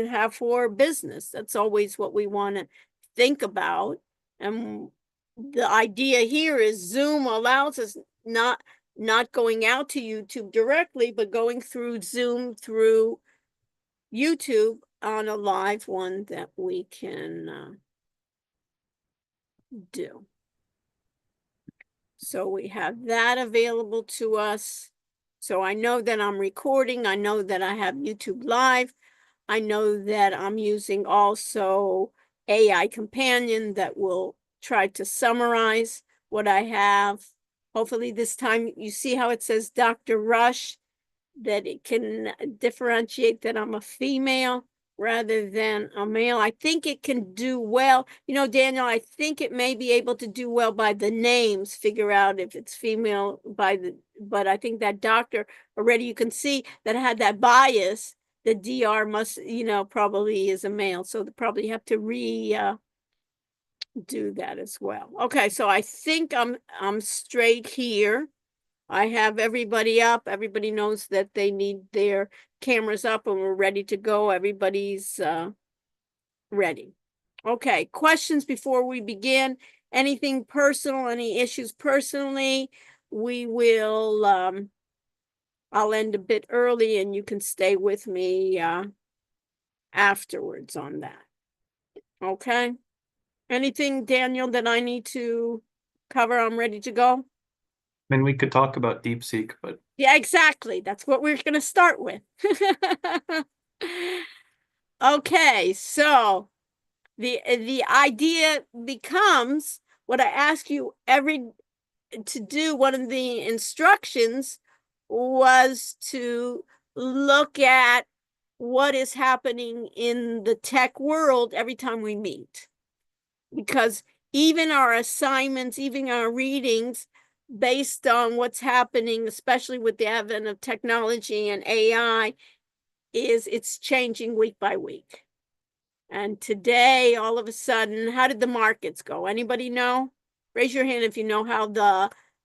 have for business. That's always what we want to think about. And the idea here is Zoom allows us not going out to YouTube directly, but going through Zoom through YouTube on a live one that we can do. So we have that available to us. So I know that I'm recording. I know that I have YouTube Live. I know that I'm using also AI Companion that will try to summarize what I have. Hopefully this time you see how it says Dr. Rush, that it can differentiate that I'm a female rather than a male. I think it can do well. You know, Daniel, I think it may be able to do well by the names, figure out if it's female but I think that doctor already, you can see that had that bias. The DR must, probably is a male. So they probably have to do that as well. Okay, so I think I'm straight here. I have everybody up. Everybody knows that they need their cameras up and we're ready to go. Everybody's ready. Okay, questions before we begin? Anything personal, any issues personally? We will, I'll end a bit early and you can stay with me afterwards on that. Okay? Anything, Daniel, that I need to cover? I'm ready to go. I mean, we could talk about DeepSeek, but Yeah, exactly. That's what we're going to start with. Okay, so the idea becomes what I ask you to do. One of the instructions was to look at what is happening in the tech world every time we meet, because even our assignments, even our readings, based on what's happening, especially with the advent of technology and AI, it's changing week by week. And today, all of a sudden, how did the markets go? Anybody know? Raise your hand if you know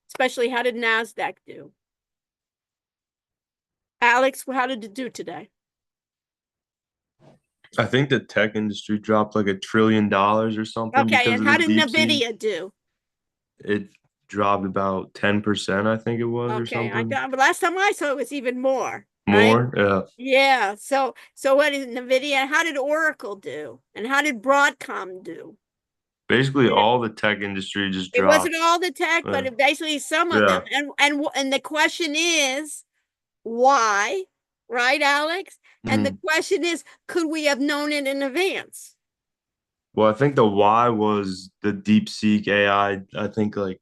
especially how did NASDAQ do? Alex, how did it do today? I think the tech industry dropped like $1 trillion or something Okay, because and of how the did deep sea. NVIDIA do? It dropped about 10%, I think it was, or Okay, something. but last time I saw it was even more, right? More? Yeah. Yeah. So what is NVIDIA? How did Oracle do? And how did Broadcom do? Basically, all the tech industry just It wasn't dropped. all the tech, Yeah. but basically some of them. Yeah. And the question is why, right, Alex? And the Mhm. question is, could we have known it in advance? Well, I think the why was the DeepSeek AI. I think like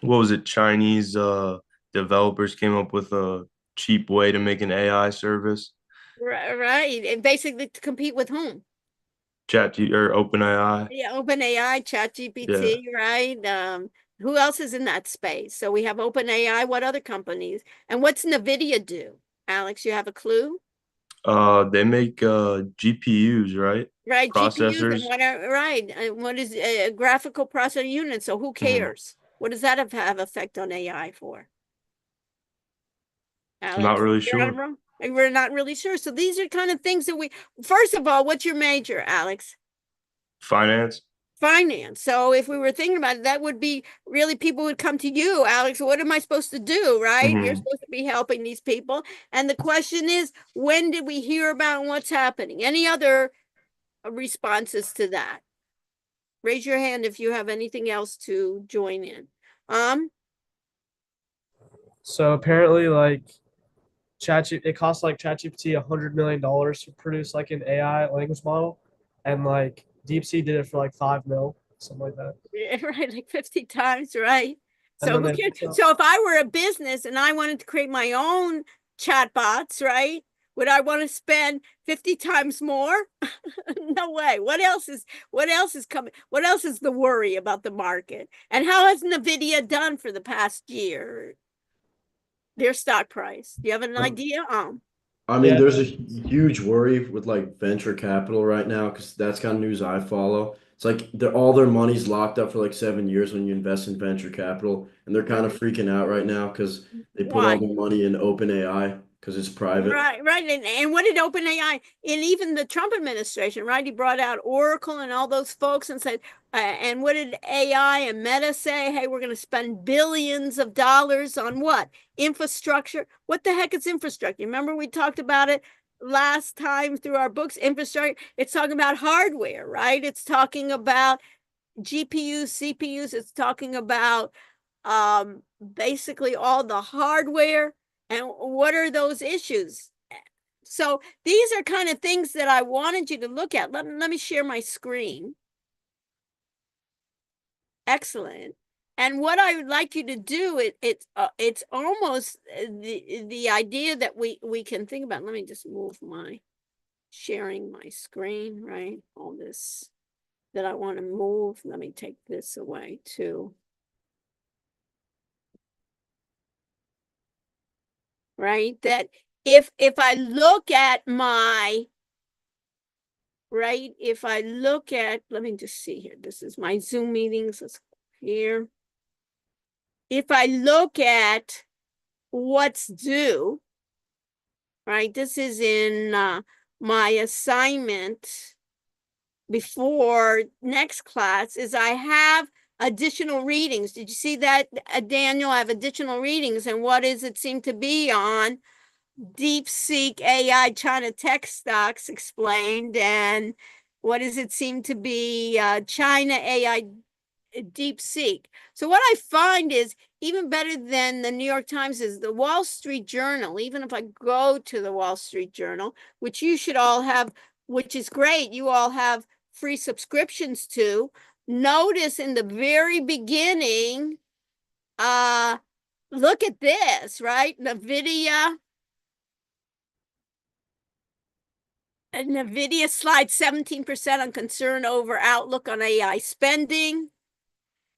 what was it? Chinese developers came up with a cheap way to make an AI service. Right. And basically to compete with whom? Or OpenAI. Yeah, OpenAI, Yeah. ChatGPT, right? Who else is in that space? So we have OpenAI. What other companies? And what's NVIDIA do? Alex, you have a clue? They make GPUs, right? Right, GPUs and Processors. what are right? And what is a graphical processor unit? So who Mhm. cares? What does that have effect on AI for? Not Alex, really you're not sure. wrong. We're not really sure. So these are kind of things that first of all, what's your major, Alex? Finance. Finance. So if we were thinking about it, that would be really people would come to you, Alex. What am I supposed to do? Right? You're Hmm. supposed to be helping these people. And the question is, when did we hear about what's happening? Any other responses to that? Raise your hand if you have anything else to join in. So apparently, like it costs like ChatGPT $100 million to produce like an AI language model, and like DeepSeek did it for like 5 mil, something like that. Right, like 50 times, right? And So then who they cares? So if I were a business and I wanted to create my own chatbots, right? Would I want to spend 50 times more? No way. What else is coming? What else is the worry about the market? And how has Nvidia done for the past year? Their stock price. Do you have an idea? I mean, yeah, there's a huge worry with like venture capital right now because that's kind of news I follow. It's like all their money's locked up for like 7 years when you invest in venture capital, and they're kind of Right. freaking out right now because they put all Why? their money in OpenAI. because it's private. Right, right. And what did OpenAI, and even the Trump administration, right? He brought out Oracle and all those folks and said, and what did AI and Meta say? Hey, we're going to spend billions of dollars on what? Infrastructure. What the heck is infrastructure? Remember we talked about it last time through our books, infrastructure. It's talking about hardware, right? It's talking about GPUs, CPUs. It's talking about basically all the hardware. And what are those issues? So these are kind of things that I wanted you to look at. Let me share my screen. Excellent. And what I would like you to do, it's almost the idea that we can think about. Let me just move my sharing my screen, right? All this that I want to move. Let me take this away too. Right? That if I look at my, right, if I look at, let me just see here. This is my Zoom meetings. Let's go here. If I look at what's due, right, this is in my assignment before next class, is I have additional readings. Did you see that, Daniel? I have additional readings. And what does it seem to be on? DeepSeek AI China tech stocks explained, and what does it seem to be? China AI DeepSeek. So what I find is even better than the New York Times is the Wall Street Journal. Even if I go to the Wall Street Journal, which you should all have, which is great, you all have free subscriptions to. Notice in the very beginning, look at this, right? NVIDIA slides 17% on concern over outlook on AI spending.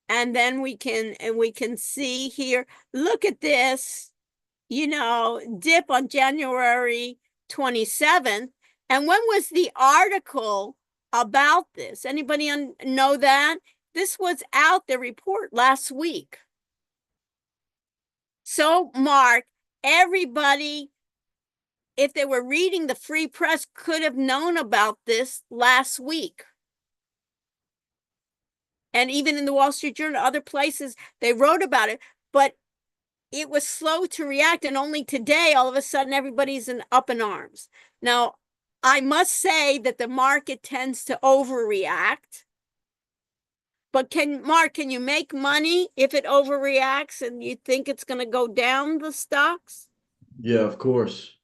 And then we can see here, look at this, dip on January 27th. And when was the article about this? Anybody know that? This was out, the report, last week. So, Mark, everybody, if they were reading the free press, could have known about this last week. And even in the Wall Street Journal, other places, they wrote about it, but it was slow to react. And only today, all of a sudden, everybody's up in arms. Now, I must say that the market tends to overreact. But Mark, can you make money if it overreacts and you think it's going to go down the stocks? Yeah, of course.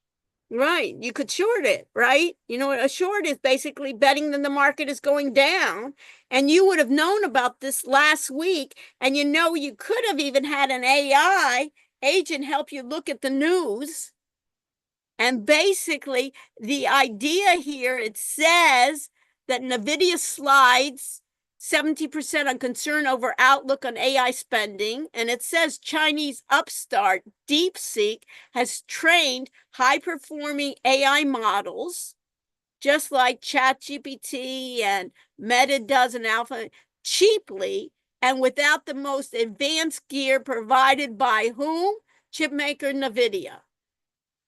Right. You could short it, right? A short is basically betting that the market is going down. And you would have known about this last week. And you could have even had an AI agent help you look at the news. And basically, the idea here, it says that NVIDIA slides 70% on concern over outlook on AI spending. And it says Chinese upstart DeepSeek has trained high-performing AI models, just like ChatGPT and Meta does in Alpha, cheaply and without the most advanced gear provided by whom? Chipmaker NVIDIA.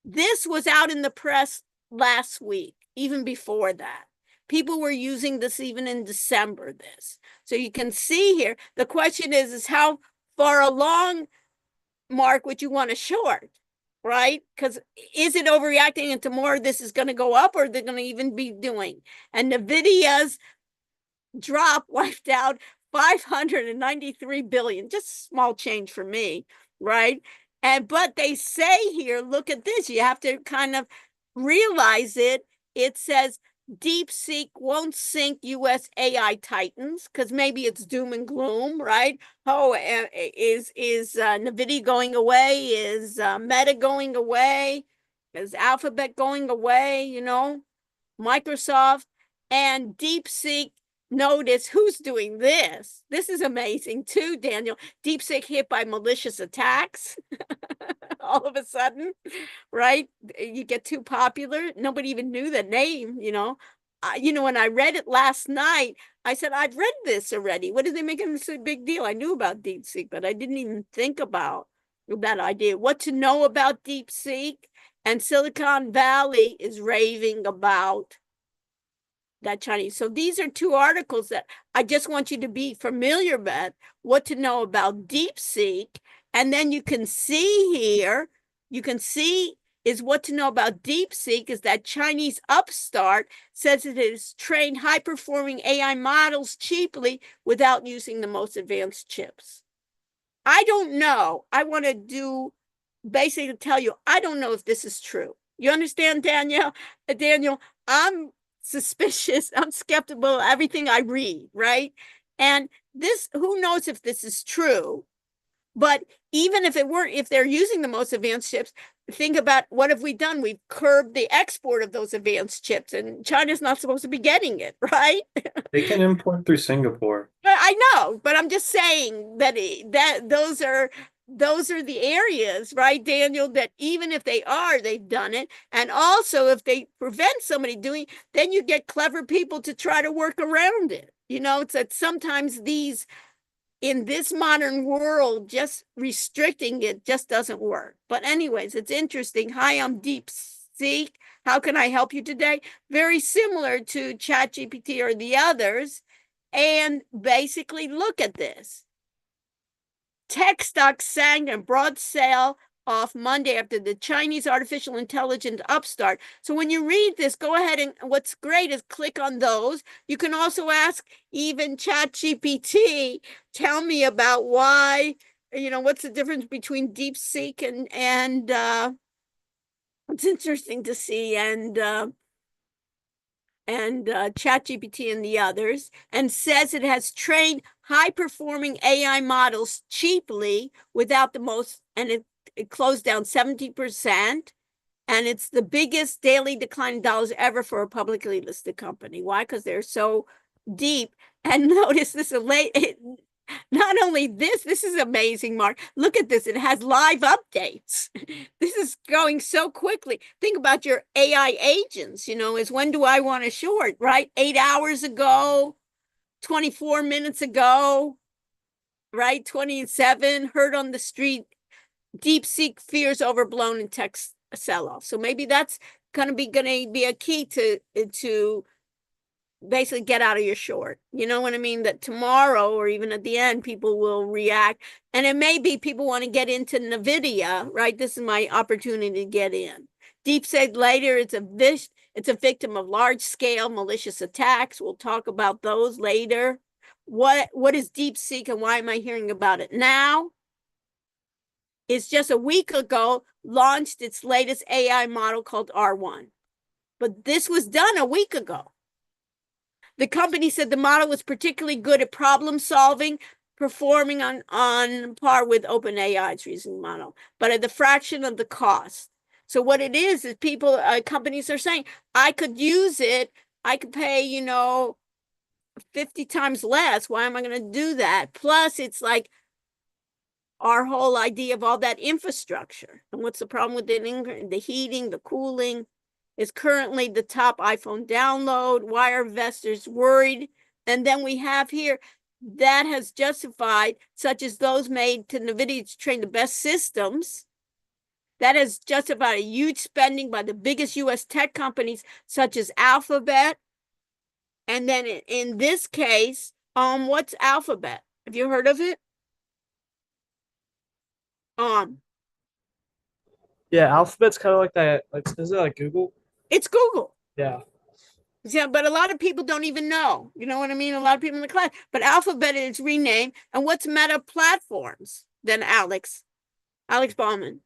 This was out in the press last week, even before that. People were using this even in December, this. So you can see here, the question is how far along, Mark, would you want to short, right? Because is it overreacting and tomorrow this is going to go up or they're going to even be doing? And NVIDIA's drop wiped out 593 billion, just small change for me, right? But they say here, look at this, you have to kind of realize it. It says DeepSeek won't sink US AI titans because maybe it's doom and gloom, right? Oh, is NVIDIA going away? Is Meta going away? Is Alphabet going away? Microsoft and DeepSeek. Notice who's doing this. This is amazing too, Daniel. DeepSeek hit by malicious attacks. All of a sudden, right? You get too popular. Nobody even knew the name, when I read it last night, I said, I've read this already. What are they making this a big deal? I knew about DeepSeek, but I didn't even think about that idea. What to know about DeepSeek? And Silicon Valley is raving about that Chinese. So these are two articles that I just want you to be familiar with, what to know about DeepSeek. And then you can see here, you can see is what to know about DeepSeek is that Chinese upstart says it has trained high-performing AI models cheaply without using the most advanced chips. I don't know. I want to do basically tell you, I don't know if this is true. You understand, Daniel? Daniel, I'm suspicious. I'm skeptical of everything I read, right? And this, who knows if this is true? But even if it weren't, if they're using the most advanced chips, think about what have we done? We've curbed the export of those advanced chips, and China's not supposed to be getting it, right? They can import through Singapore. I know, but I'm just saying that those are the areas, right, Daniel, that even if they are, they've done it. And also if they prevent somebody doing, then you get clever people to try to work around it. You know, it's that sometimes these, in this modern world, just restricting it just doesn't work. But anyways, it's interesting. Hi, I'm DeepSeek. How can I help you today? Very similar to ChatGPT or the others. And basically look at this. Tech stocks sank in broad sell off Monday after the Chinese artificial intelligence upstart. So when you read this, go ahead and what's great is click on those. You can also ask even ChatGPT, tell me about why, you know, what's the difference between DeepSeek and it's interesting to see and ChatGPT and the others, and says it has trained high-performing AI models cheaply without the most, and it closed down 70%, and it's the biggest daily decline in dollars ever for a publicly listed company. Why? Because they're so deep. And notice this not only this is amazing, Mark. Look at this. It has live updates. This is going so quickly. Think about your AI agents, you know, is when do I want a short, right? 8 hours ago, 24 minutes ago, right? 27, heard on the street, DeepSeek fears overblown in tech sell-off. So maybe that's gonna be a key to basically get out of your short. You know what I mean? That tomorrow or even at the end, people will react. And it may be people want to get into NVIDIA, right? This is my opportunity to get in. DeepSeek later, it's a victim of large-scale malicious attacks. We'll talk about those later. What is DeepSeek and why am I hearing about it now? It's just a week ago launched its latest AI model called R1. But this was done a week ago. The company said the model was particularly good at problem solving, performing on par with OpenAI's reasoning model, but at the fraction of the cost. So what it is people, companies are saying, I could use it. I could pay, 50 times less. Why am I going to do that? Plus, it's like our whole idea of all that infrastructure. And what's the problem with the heating, the cooling? Is currently the top iPhone download. Why are investors worried? And then we have here that has justified, such as those made to NVIDIA to train the best systems. That has justified a huge spending by the biggest US tech companies, such as Alphabet. And then in this case, what's Alphabet? Have you heard of it? Yeah, Alphabet's kind of like that. Like, is it like Google? It's Google. Yeah. Yeah, but a lot of people don't even know. You know what I mean? A lot of people in the class. But Alphabet is renamed. And what's Meta Platforms? Then Alex Bauman.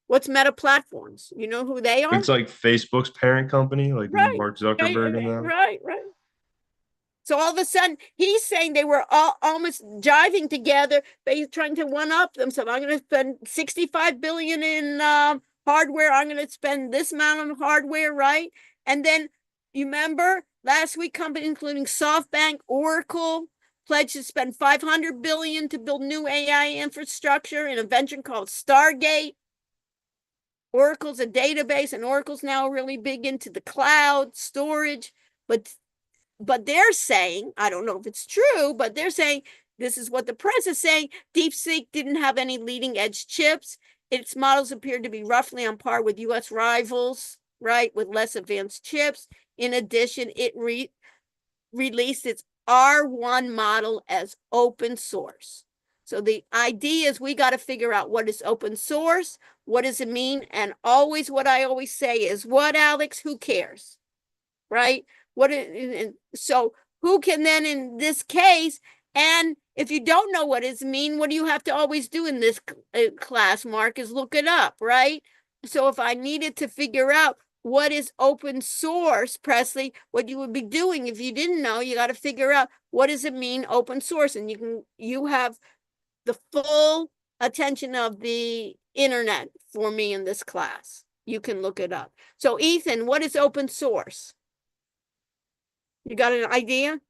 What's Meta Platforms? You know who they are? It's like Facebook's parent company, like Right. Mark Zuckerberg and them. Right. So all of a sudden, he's saying they were all almost jiving together, but he's trying to one-up them. So I'm going to spend $65 billion in hardware. I'm going to spend this amount on hardware, right? And then you remember last week, companies including SoftBank, Oracle, pledged to spend $500 billion to build new AI infrastructure in a venture called Stargate. Oracle's a database, and Oracle's now really big into the cloud storage, but they're saying, I don't know if it's true, but they're saying, this is what the press is saying, DeepSeek didn't have any leading edge chips. its models appear to be roughly on par with US rivals, right, with less advanced chips. In addition, it released its R1 model as open source. So the idea is we got to figure out what is open source, what does it mean, and always what I always say is, what, Alex? Who cares, right? So who can then, in this case, and if you don't know what it means, what do you have to always do in this class, Mark, is look it up, right? So if I needed to figure out what is open source, Presley, what you would be doing if you didn't know, you got to figure out what does it mean open source, and you have the full attention of the internet for me in this class. You can look it up. So Ethan, what is open source? You got an idea?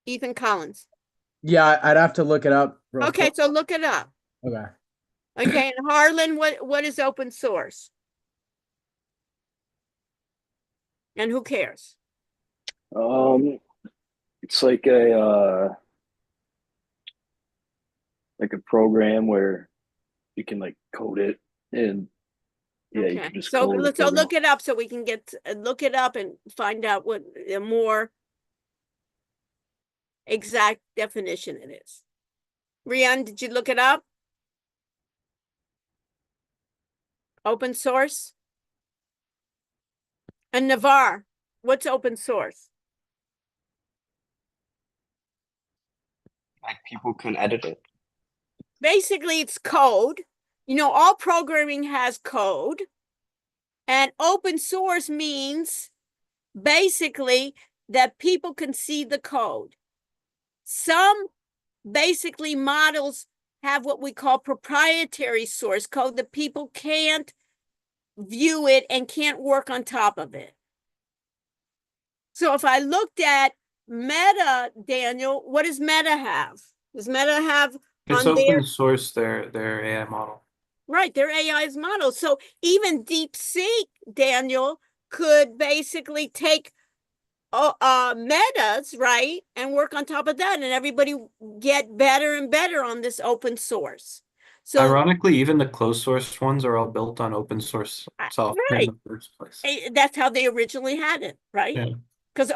Ethan Collins. Yeah, I'd have to look it up real Okay, quick. so look it up. Okay. Okay, and Harlan, what is open source? And who cares? It's like a program where you can like code it, and yeah, you Okay, can just so code a let's program. look it up so we can look it up and find out what a more exact definition it is. Rian, did you look it up? Open source? And Navar, what's open source? Like people can edit it. Basically, it's code. You know, all programming has code. And open source means basically that people can see the code. Some basically models have what we call proprietary source code that people can't view it and can't work on top of it. So if I looked at Meta, Daniel, what does Meta have? Does Meta have It's on open their, source, their AI model. right, their AI's model. So even DeepSeek, Daniel, could basically take Metas, right, and work on top of that, and everybody get better and better on this open source. So Ironically, even the closed source ones are all built on open source software in right. the first place. That's how they originally had it, right? Yeah. Because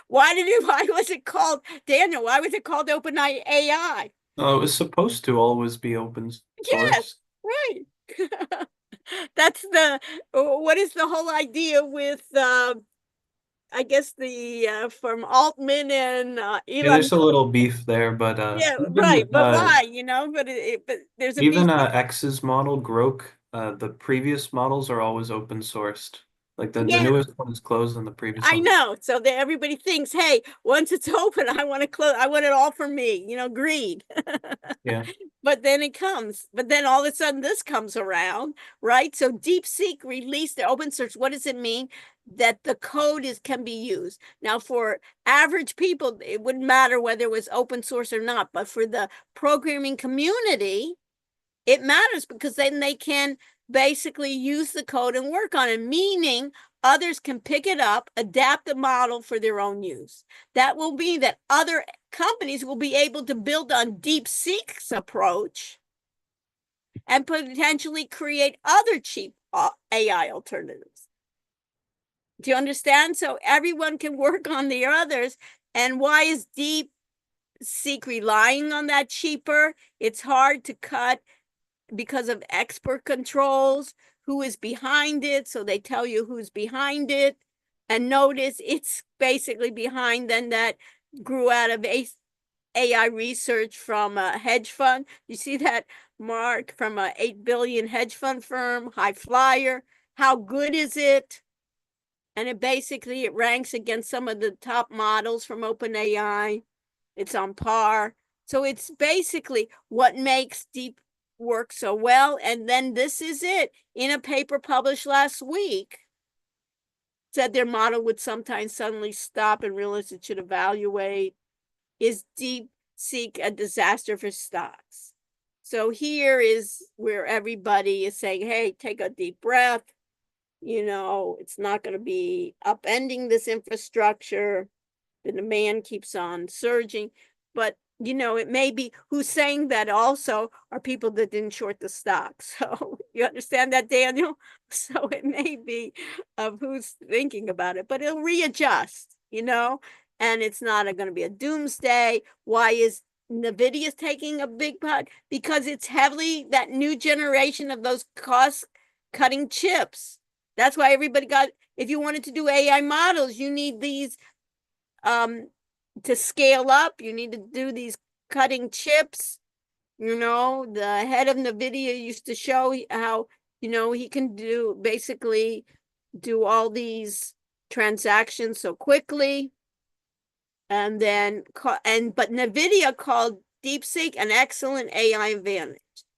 why was it called, Daniel, why was it called Open AI? Oh, it was supposed to always be open Yes, source. right. That's what is the whole idea with I guess from Altman and Yeah, Elon. there's a little beef there, but Yeah, even right. But why? But there's a beef. even X's model, Grok, the previous models are always open sourced. Like the Yeah, newest one is closed and the previous I one. know. So that everybody thinks, hey, once it's open, I want to close. I want it all for me. Greed. Yeah. But then all of a sudden this comes around, right? So DeepSeek released the open source. What does it mean? That the code can be used. Now, for average people, it wouldn't matter whether it was open source or not, but for the programming community, it matters because then they can basically use the code and work on it, meaning others can pick it up, adapt the model for their own use. That will mean that other companies will be able to build on DeepSeek's approach and potentially create other cheap AI alternatives. Do you understand? So everyone can work on the others. And why is DeepSeek relying on that cheaper? It's hard to cut because of expert controls, who is behind it. So they tell you who's behind it. And notice it's basically behind then that grew out of AI research from a hedge fund. You see that, Mark, from a 8 billion hedge fund firm, high flyer. How good is it? And it ranks against some of the top models from OpenAI. It's on par. So it's basically what makes deep work so well. And then this is it. In a paper published last week, said their model would sometimes suddenly stop and realize it should evaluate. Is DeepSeek a disaster for stocks? So here is where everybody is saying, hey, take a deep breath. It's not going to be upending this infrastructure. The demand keeps on surging. But you know, it may be who's saying that also are people that didn't short the stock. So you understand that, Daniel? So it may be of who's thinking about it, but it'll readjust, you know, and it's not going to be a doomsday. Why is NVIDIA taking a big part? Because it's heavily that new generation of those cost cutting chips. That's why everybody got, if you wanted to do AI models, you need these to scale up, you need to do these cutting chips. You know, the head of NVIDIA used to show how, you know, he can do basically do all these transactions so quickly. And then, but NVIDIA called DeepSeek an excellent AI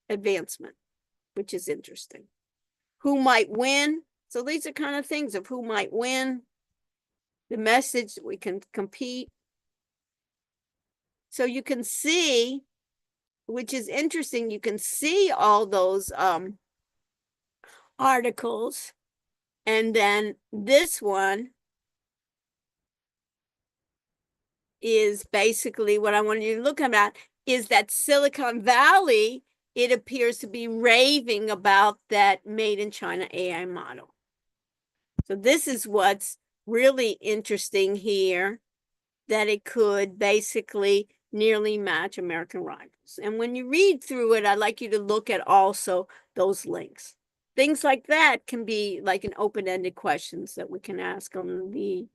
advancement, which is interesting. Who might win? So these are kind of things of who might win. The message we can compete. So you can see, which is interesting, you can see all those articles. And then this one is basically what I want you to look at is that Silicon Valley, it appears to be raving about that made in China AI model. So this is what's really interesting here, that it could basically nearly match American rivals. And when you read through it, I'd like you to look at also those links. Things like that can be like an open-ended questions that we can ask on the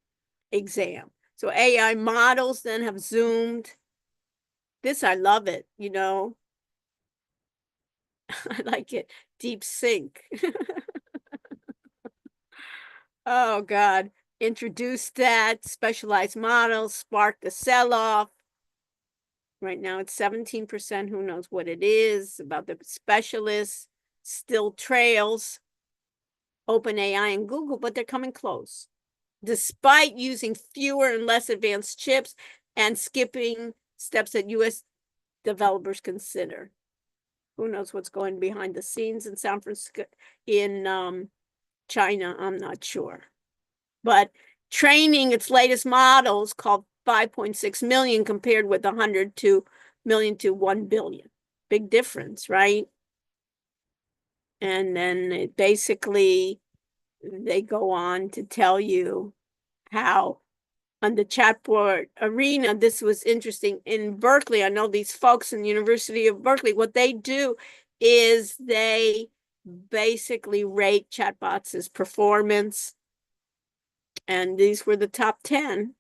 exam. So AI models then have zoomed. This, I love it, you know. I like it. Deep sync. Oh, God. Introduce that. Specialized models, spark the sell-off. Right now it's 17%. Who knows what it is about the specialists? Still trails OpenAI and Google, but they're coming close. Despite using fewer and less advanced chips and skipping steps that US developers consider. Who knows what's going behind the scenes in San Francisco, in China? I'm not sure. But training its latest models called 5.6 million compared with 102 million to 1 billion. Big difference, right? And then it basically, they go on to tell you how on the chatbot arena, this was interesting. In Berkeley, I know these folks in the University of Berkeley, what they do is they basically rate chatbots' performance. And these were the top 10.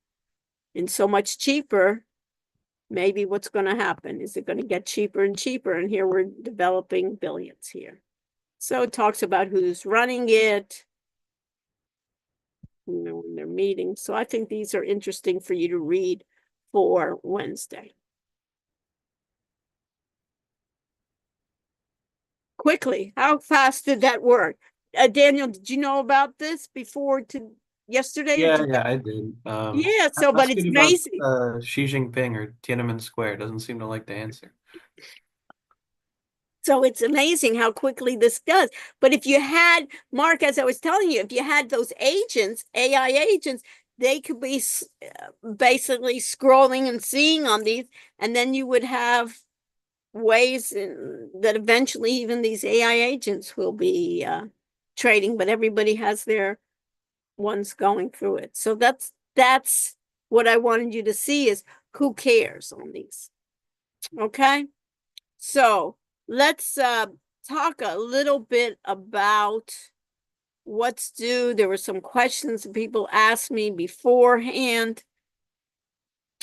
And so much cheaper, maybe what's going to happen? Is it going to get cheaper and cheaper? And here we're developing billions here. So it talks about who's running it, you know, when they're meeting. So I think these are interesting for you to read for Wednesday. Quickly, how fast did that work? Daniel, did you know about this before to yesterday? Yeah, I did. Yeah, so, but it's asking about amazing. Xi Jinping or Tiananmen Square doesn't seem to like to answer. So it's amazing how quickly this does. But if you had, Mark, as I was telling you, if you had those agents, AI agents, they could be basically scrolling and seeing on these, and then you would have ways that eventually even these AI agents will be trading, but everybody has their ones going through it. So that's what I wanted you to see is who cares on these. Okay, so let's talk a little bit about what's due. There were some questions that people asked me beforehand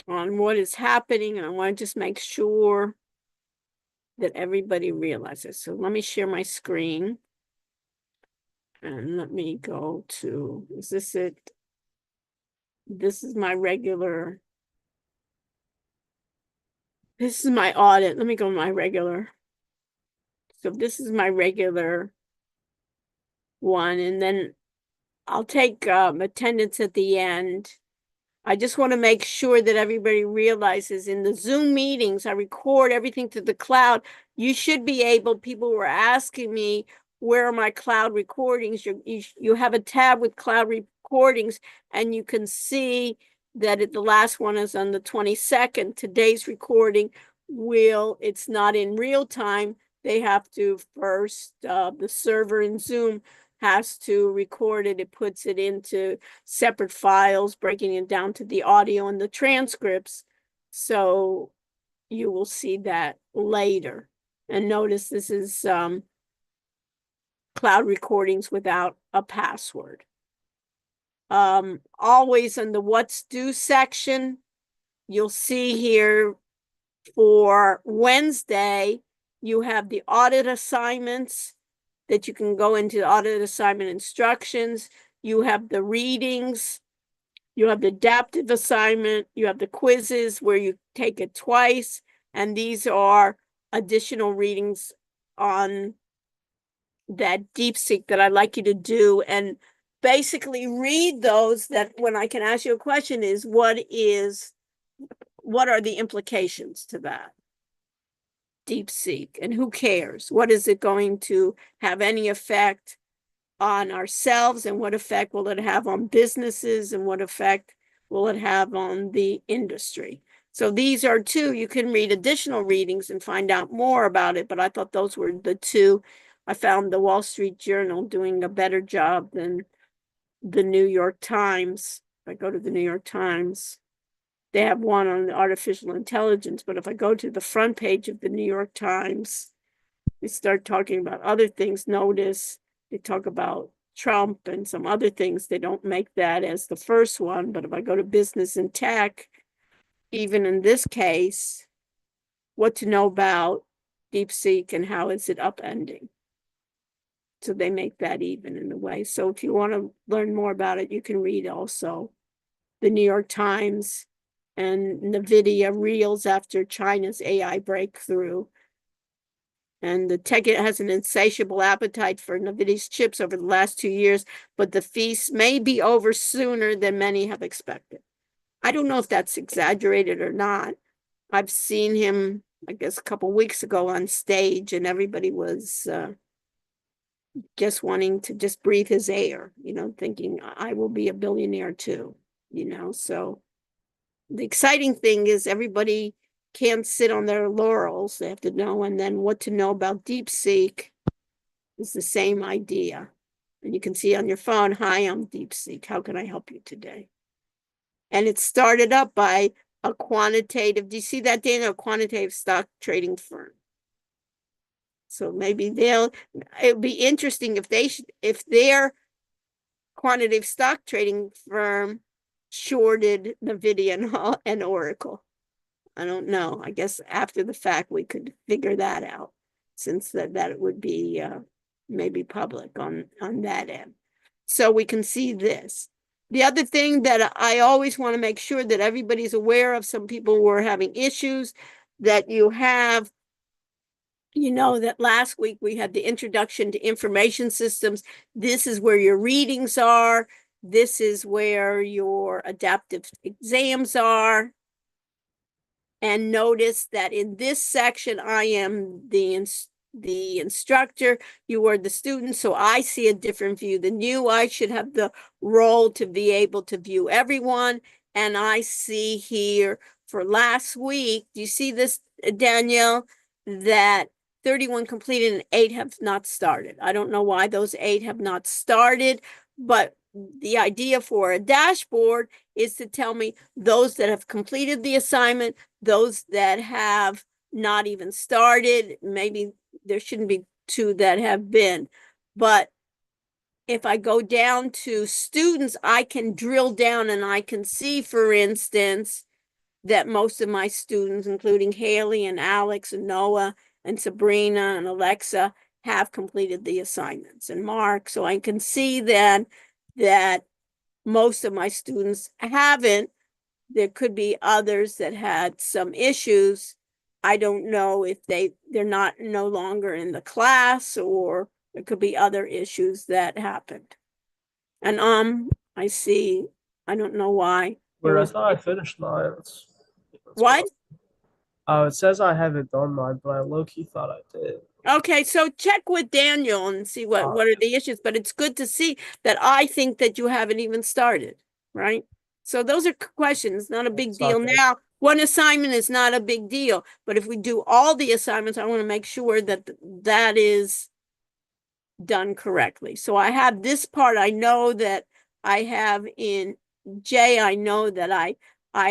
on what is happening, and I want to just make sure that everybody realizes. So let me share my screen. And let me go to, is this it? This is my regular. This is my audit. Let me go to my regular. So this is my regular one. And then I'll take attendance at the end. I just want to make sure that everybody realizes in the Zoom meetings, I record everything to the cloud. You should be able, people were asking me, where are my cloud recordings? You have a tab with cloud recordings and you can see that the last one is on the 22nd. Today's recording it's not in real time. They have to first, the server in Zoom has to record it. It puts it into separate files, breaking it down to the audio and the transcripts. So you will see that later. And notice this is cloud recordings without a password. Always in the what's due section, you'll see here for Wednesday, you have the audit assignments that you can go into audit assignment instructions. You have the readings, you have the adaptive assignment, you have the quizzes where you take it twice, and these are additional readings on that DeepSeek that I'd like you to do, and basically read those. That when I can ask you a question is what are the implications to that DeepSeek, and who cares? What is it going to have any effect on ourselves, and what effect will it have on businesses, and what effect will it have on the industry? So these are two. You can read additional readings and find out more about it, but I thought those were the two. I found the Wall Street Journal doing a better job than the New York Times. If I go to the New York Times, they have one on artificial intelligence, but if I go to the front page of the New York Times, they start talking about other things. Notice they talk about Trump and some other things. They don't make that as the first one, but if I go to business and tech, even in this case, what to know about DeepSeek and how is it upending. So they make that even in a way. So if you want to learn more about it, you can read also the New York Times and NVIDIA reels after China's AI breakthrough. And the tech has an insatiable appetite for NVIDIA's chips over the last 2 years, but the feast may be over sooner than many have expected. I don't know if that's exaggerated or not. I've seen him, I guess, a couple weeks ago on stage, and everybody was just wanting to just breathe his air, thinking I will be a billionaire too, So the exciting thing is everybody can't sit on their laurels. They have to know, and then what to know about DeepSeek is the same idea. And you can see on your phone, hi, I'm DeepSeek. How can I help you today? And it's started up by a quantitative, do you see that, Dana? A quantitative stock trading firm. So maybe it'd be interesting if their quantitative stock trading firm shorted NVIDIA and Oracle. I don't know. I guess after the fact, we could figure that out, since that it would be maybe public on that end. So we can see this. The other thing that I always want to make sure that everybody's aware of, some people were having issues, that you have, that last week we had the introduction to information systems. This is where your readings are. This is where your adaptive exams are. And notice that in this section, I am the instructor, you are the student, so I see a different view than you. I should have the role to be able to view everyone. And I see here for last week, do you see this, Danielle, that 31 completed and 8 have not started. I don't know why those 8 have not started, but the idea for a dashboard is to tell me those that have completed the assignment, those that have not even started. Maybe there shouldn't be 2 that have been, but if I go down to students, I can drill down and I can see, for instance, that most of my students, including Haley and Alex and Noah and Sabrina and Alexa, have completed the assignments, and Mark. So I can see then that most of my students haven't. There could be others that had some issues. I don't know if they're no longer in the class, or there could be other issues that happened. And I see, I don't know why. Where I thought I finished mine. What? Oh, it says I haven't done mine, but I low-key thought I did. Okay, so check with Daniel and see what are the issues, but it's good to see that I think that you haven't even started, right? So those are questions, not a big It's not deal. good. Now, one assignment is not a big deal, but if we do all the assignments, I want to make sure that that is done correctly. So I have this part, I know that I have in J, I know that I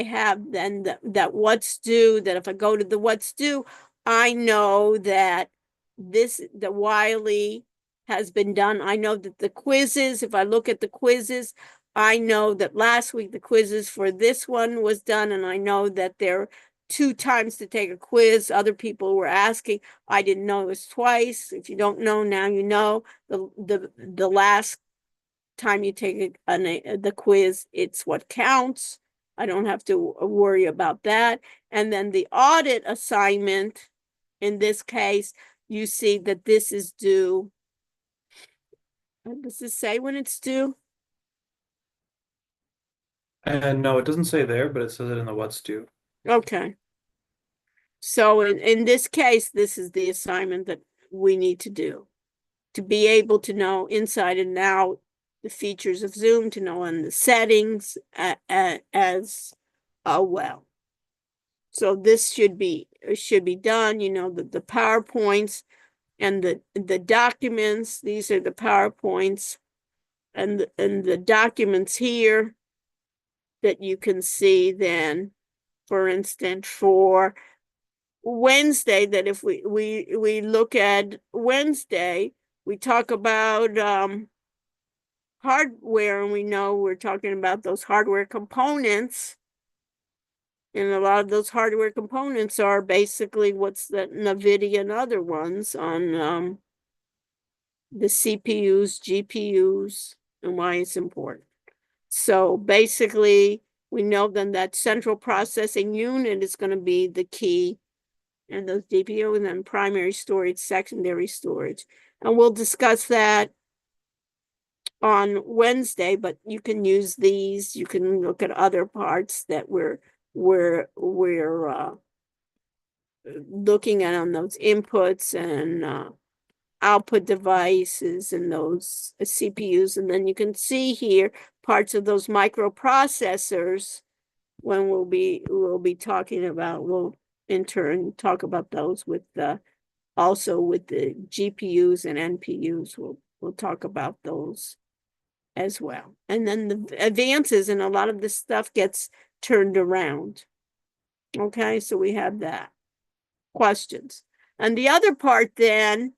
have then that what's due, that if I go to the what's due, I know that the Wiley has been done. I know that the quizzes, if I look at the quizzes, I know that last week the quizzes for this one was done, and I know that there are 2 times to take a quiz. Other people were asking. I didn't know it was twice. If you don't know, now you know. The last time you take the quiz, it's what counts. I don't have to worry about that. And then the audit assignment, in this case, you see that this is due. Does this say when it's due? And no, it doesn't say there, but it says it in the what's due. Okay. So in this case, this is the assignment that we need to do to be able to know inside and out the features of Zoom, to know on the settings as well. So this should be done, you know, the PowerPoints and the documents. These are the PowerPoints and the documents here that you can see then, for instance, for Wednesday, that if we look at Wednesday, we talk about hardware, and we know we're talking about those hardware components. And a lot of those hardware components are basically what's the NVIDIA and other ones on the CPUs, GPUs, and why it's important. So basically, we know then that central processing unit is going to be the key, and those GPU, and then primary storage, secondary storage. And we'll discuss that on Wednesday, but you can use these. You can look at other parts that we're looking at on those inputs and output devices and those CPUs. And then you can see here parts of those microprocessors when we'll be talking about, we'll in turn talk about those with also with the GPUs and NPUs. We'll talk about those as well. And then the advances, and a lot of this stuff gets turned around. Okay, so we have that. Questions. And the other part then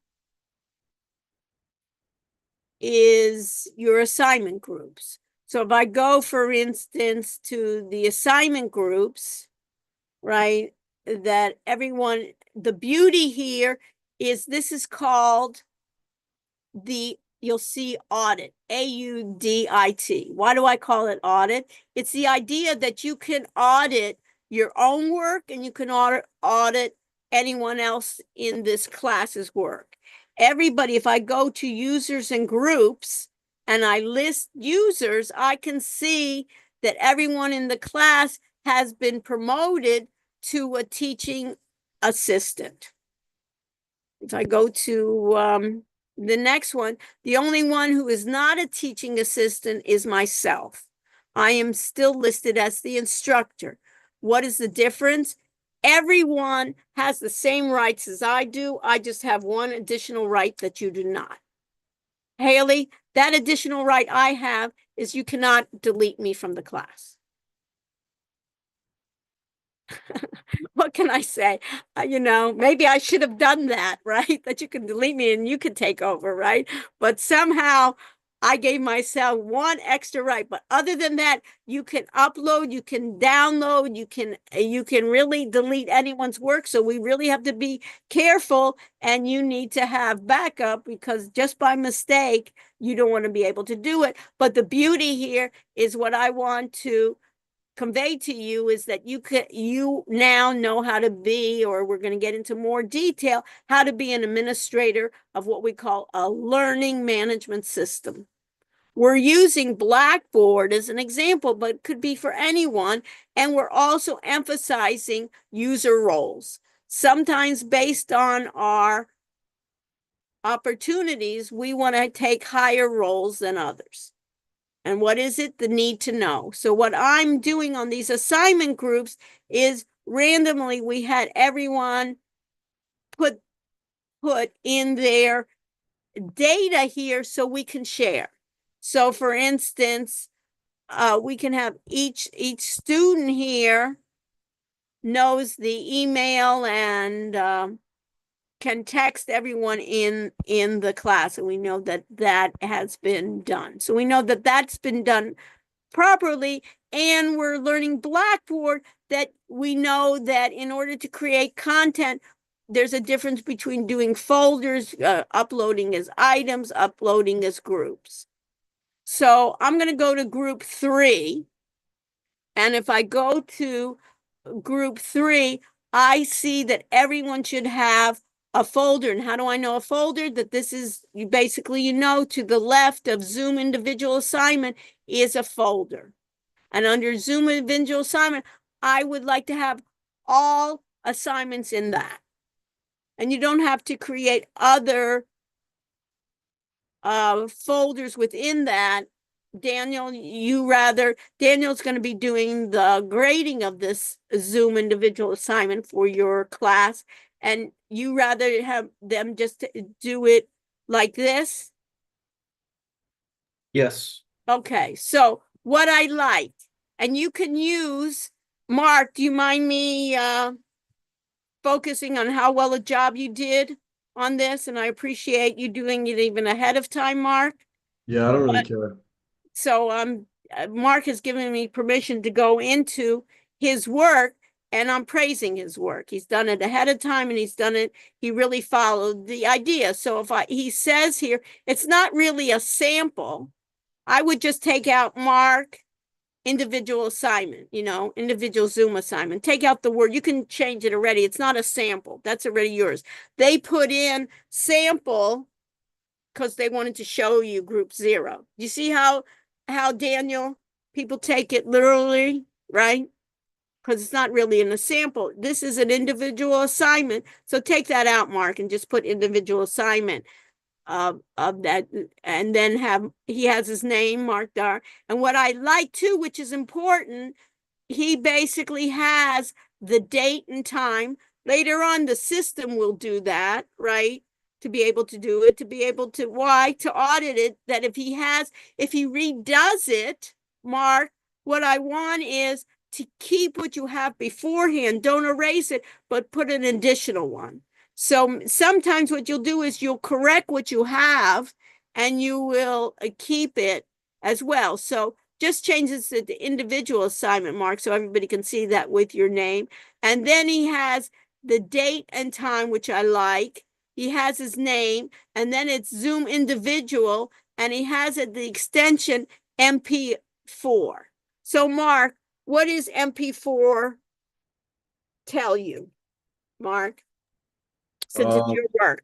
is your assignment groups. So if I go, for instance, to the assignment groups, right, that everyone, the beauty here is this is called you'll see audit, AUDIT. Why do I call it audit? It's the idea that you can audit your own work and you can audit anyone else in this class's work. Everybody, if I go to users and groups and I list users, I can see that everyone in the class has been promoted to a teaching assistant. If I go to the next one, the only one who is not a teaching assistant is myself. I am still listed as the instructor. What is the difference? Everyone has the same rights as I do. I just have one additional right that you do not. Haley, that additional right I have is you cannot delete me from the class. What can I say? You know, maybe I should have done that, right? That you can delete me and you can take over, right? But somehow I gave myself one extra right. But other than that, you can upload, you can download, you can really delete anyone's work. So we really have to be careful, and you need to have backup, because just by mistake, you don't want to be able to do it. But the beauty here is what I want to convey to you is that you now know how to be, or we're going to get into more detail, how to be an administrator of what we call a learning management system. We're using Blackboard as an example, but it could be for anyone. And we're also emphasizing user roles. Sometimes based on our opportunities, we want to take higher roles than others. And what is it? The need to know. So what I'm doing on these assignment groups is randomly we had everyone put in their data here so we can share. So for instance, we can have each student here knows the email and can text everyone in the class, and we know that has been done. So we know that that's been done properly, and we're learning Blackboard that we know that in order to create content, there's a difference between doing folders, uploading as items, uploading as groups. So I'm going to go to group 3. And if I go to group 3, I see that everyone should have a folder. And how do I know a folder? That this is basically, to the left of Zoom individual assignment is a folder. And under Zoom individual assignment, I would like to have all assignments in that. And you don't have to create other folders within that. Daniel's going to be doing the grading of this Zoom individual assignment for your class. And you rather have them just do it like this? Yes. Okay, so what I like, and you can use, Mark, do you mind me focusing on how well a job you did on this? And I appreciate you doing it even ahead of time, Mark. Yeah, I don't really care. So Mark has given me permission to go into his work, and I'm praising his work. He's done it ahead of time, and he really followed the idea. So he says here, it's not really a sample. I would just take out Mark, individual assignment, individual Zoom assignment. Take out the word. You can change it already. It's not a sample. That's already yours. They put in sample because they wanted to show you group 0. You see how Daniel, people take it literally, right? Because it's not really in a sample. This is an individual assignment. So take that out, Mark, and just put individual assignment of that, and then he has his name marked there. And what I like too, which is important, he basically has the date and time. Later on, the system will do that, right? To be able to do it, to be able to, why? To audit it, that if he redoes it, Mark, what I want is to keep what you have beforehand. Don't erase it, but put an additional one. So sometimes what you'll do is you'll correct what you have and you will keep it as well. So just changes to the individual assignment, Mark, so everybody can see that with your name. And then he has the date and time, which I like. He has his name, and then it's Zoom individual, and he has the extension MP4. So Mark, what does MP4 tell you, Mark? Since it's your work.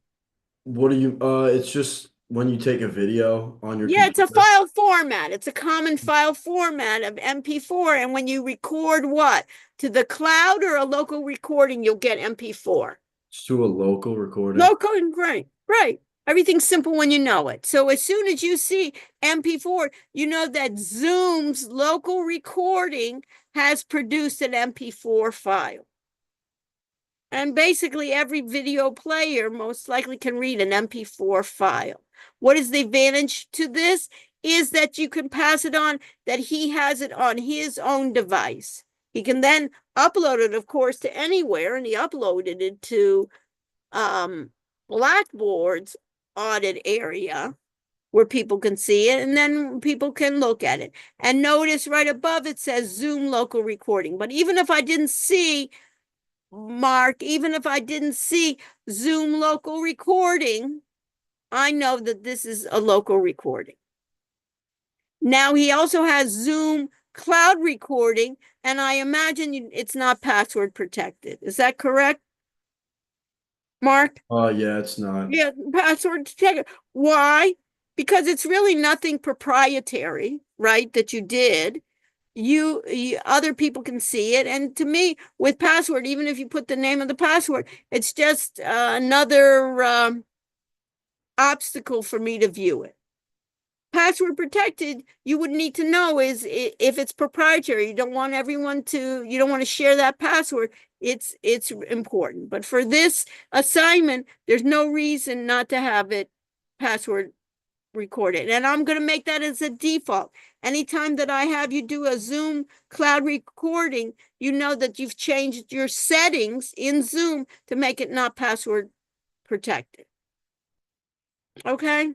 What do you it's just when you take a video on your Yeah, computer. it's a file format. It's a common file format of MP4. And when you record what? To the cloud or a local recording, you'll get MP4. It's to a local recording. Local and great. Right. Everything's simple when you know it. So as soon as you see MP4, you know that Zoom's local recording has produced an MP4 file. And basically every video player most likely can read an MP4 file. What is the advantage to this? Is that you can pass it on, that he has it on his own device. He can then upload it, of course, to anywhere, and he uploaded it to Blackboard's audit area where people can see it, and then people can look at it. And notice right above it says Zoom local recording. But even if I didn't see, Mark, even if I didn't see Zoom local recording, I know that this is a local recording. Now he also has Zoom cloud recording, and I imagine it's not password protected. Is that correct, Mark? Yeah, it's not. Yeah, password protected. Why? Because it's really nothing proprietary, right, that you did. You other people can see it, and to me, with password, even if you put the name of the password, it's just another obstacle for me to view it. password protected, you would need to know is if it's proprietary. You don't want everyone to, you don't want to share that password. It's important. But for this assignment, there's no reason not to have it password recorded. And I'm going to make that as a default. Anytime that I have you do a Zoom cloud recording, you know that you've changed your settings in Zoom to make it not password protected. Okay?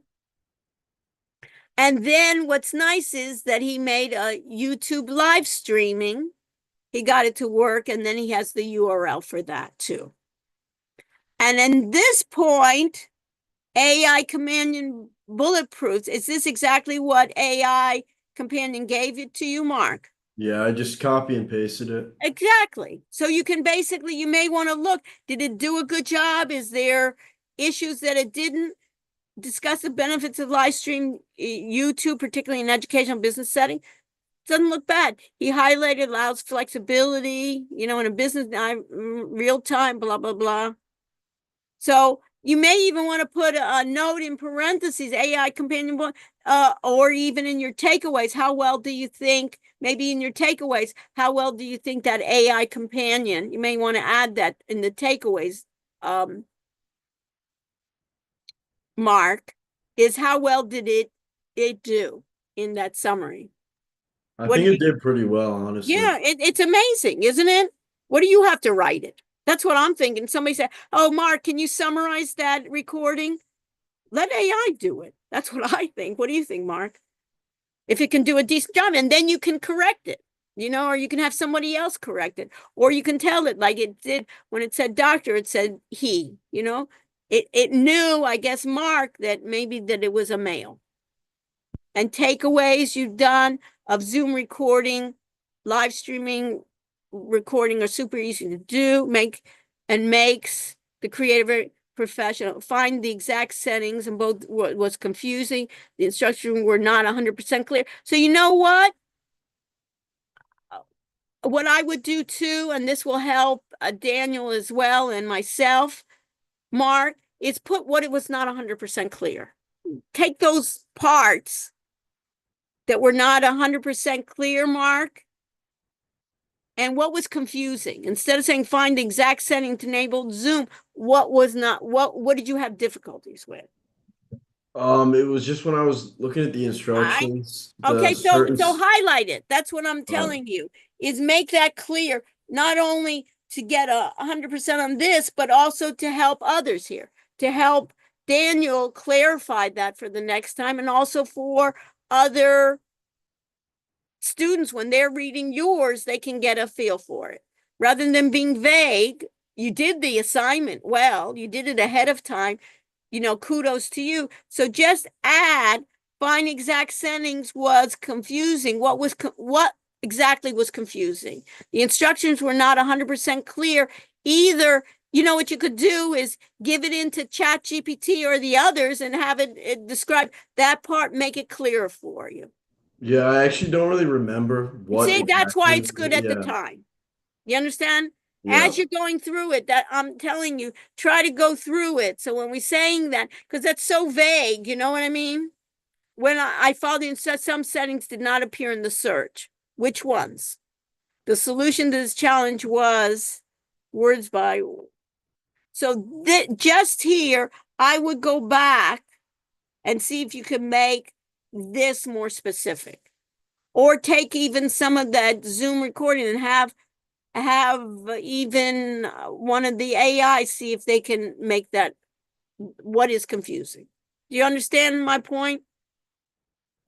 And then what's nice is that he made a YouTube live streaming. He got it to work, and then he has the URL for that too. And in this point, AI Companion Bulletproofs, is this exactly what AI Companion gave it to you, Mark? Yeah, I just copy and pasted it. Exactly. So you can basically, you may want to look, did it do a good job? Is there issues that it didn't? Discuss the benefits of live stream YouTube, particularly in educational business setting. Doesn't look bad. He highlighted allows flexibility, in a business real time, blah, blah, blah. So you may even want to put a note in parentheses, AI companion, or even in your takeaways. How well do you think, maybe in your takeaways, how well do you think that AI companion, you may want to add that in the takeaways, Mark, is how well did it do in that summary? I What think do it did pretty well, honestly. Yeah, it's amazing, isn't it? What do you have to write it? That's what I'm thinking. Somebody said, "Oh, Mark, can you summarize that recording?" Let AI do it. That's what I think. What do you think, Mark? If it can do a decent job, and then you can correct it, or you can have somebody else correct it, or you can tell it like it did when it said doctor, it said he, it knew, I guess, Mark, that maybe that it was a male. And takeaways you've done of Zoom recording, live streaming recording are super easy to do, makes the creative professional. Find the exact settings, and both was confusing. The instructions were not 100% clear. So you know what? What I would do too, and this will help Daniel as well and myself, Mark, is put what it was not 100% clear. Take those parts that were not 100% clear, Mark, and what was confusing. Instead of saying find the exact setting to enable Zoom, what did you have difficulties with? It was just when I was looking at the instructions, Okay, the so certain highlight it. That's what I'm telling you, is make that clear, not only to get 100% on this, but also to help others here, to help Daniel clarify that for the next time, and also for other students, when they're reading yours, they can get a feel for it. Rather than being vague, you did the assignment well, you did it ahead of time, kudos to you. So just add, find exact settings was confusing. What exactly was confusing? The instructions were not 100% clear either. What you could do is give it into ChatGPT or the others and have it describe that part, make it clearer for you. Yeah, I actually don't really remember what See, that's why exactly. it's good at the Yeah, time. You understand? yeah. As you're going through it, that I'm telling you, try to go through it. So when we're saying that, because that's so vague, you know what I mean? When I found some settings did not appear in the search. Which ones? The solution to this challenge was words by. So just here, I would go back and see if you can make this more specific. Or take even some of that Zoom recording and have even one of the AI see if they can make that what is confusing. Do you understand my point,